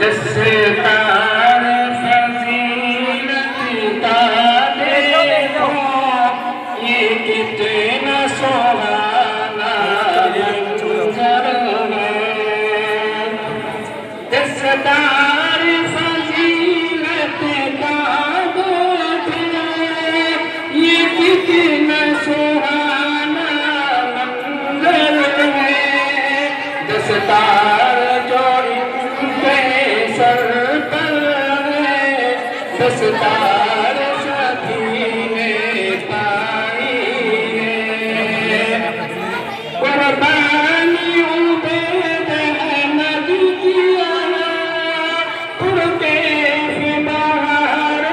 दस्तार फजीलत का देखो ये कितना सुहाना मंजर है। दस्तार फजीलत का देखो ये कितना सुहाना मंजर है। दस्तार जो सर पर है दस्तार सकीने पाई है। कुर्बानी उबैद अहमद किया उनके बाहर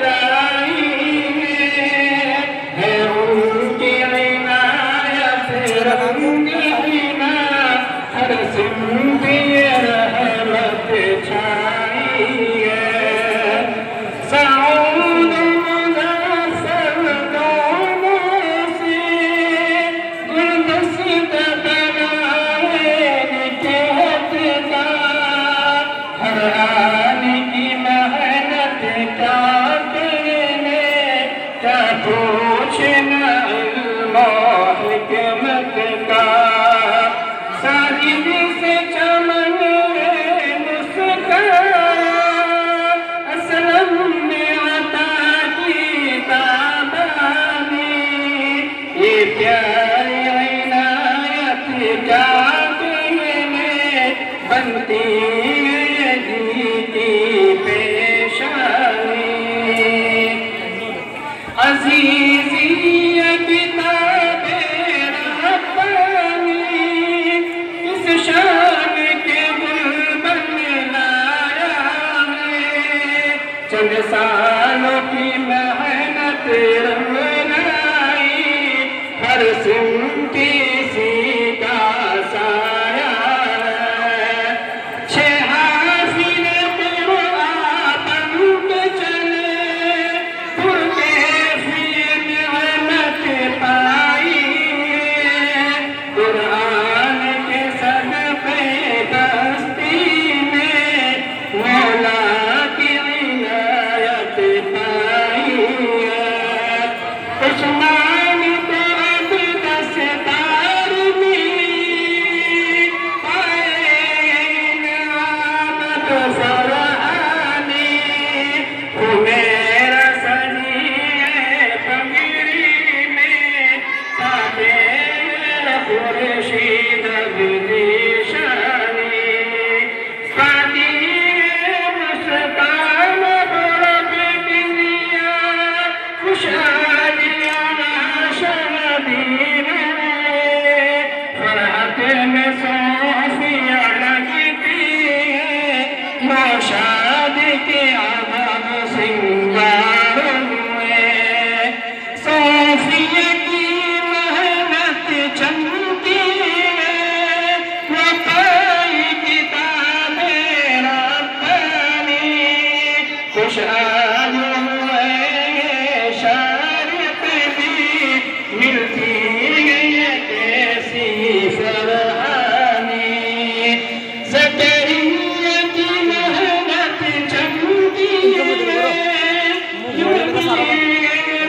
लाई है उनकी इनायत रंगीना हर सिमती रहमत छाई है। साऊद मुज़फ़्फ़र दोनों से गुलदस्त बनाए निकहत का हर आन की मेहनत का तेने क्या पूछना इल्म हिकमत का। साजिद से चमन प्यारी इनायत बनती की पेशानी। अजीजी किताबे रब्बानी इस शान के गुलबन लाया है। चंद सालों की मेहनत हर सिमती सी का साया है। छह हाफिज कुरान के चले उनके फिर निअमत पाई है। कुरान के सदक़े बस्ती में मौला की इनायत पाई है। उस्मान दस्तार में पाए नामत फरहानी मेरा सनिए फकीरी में साबे खुर्शीद निशानी। सादी मुस्कान बरक दुनिया खुशहालियाँ शदीद फरहत में सोफिया लगती है। नौशाद के आवाज़ सिंगार हुए सोफिया की मेहनत चमकी है। वो पाई किताबे रब्बानी खुशहाल हुए शारित भी मिलती है कैसी फरहानी। ज़करिया की मेहनत चमकी है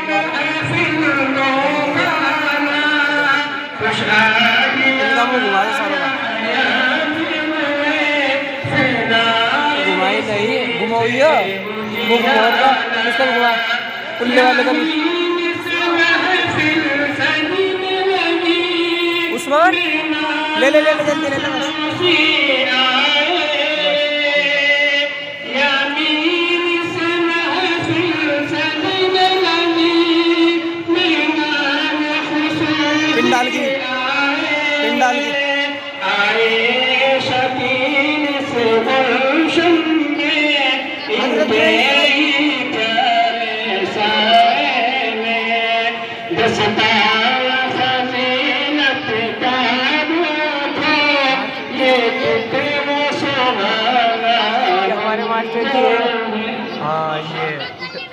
महफिल नौखाना खुशहालियाँ घुमाई नहीं घुमाइए वो घुमाओ इसका घुमा पुल्ले वाले का उस्मान ले ले ले ले जल्दी ले ले पिंडाल की आए शकीन से गुलशन में इनके प्यारे साए में दस्तार मास्टर जी है। हाँ ये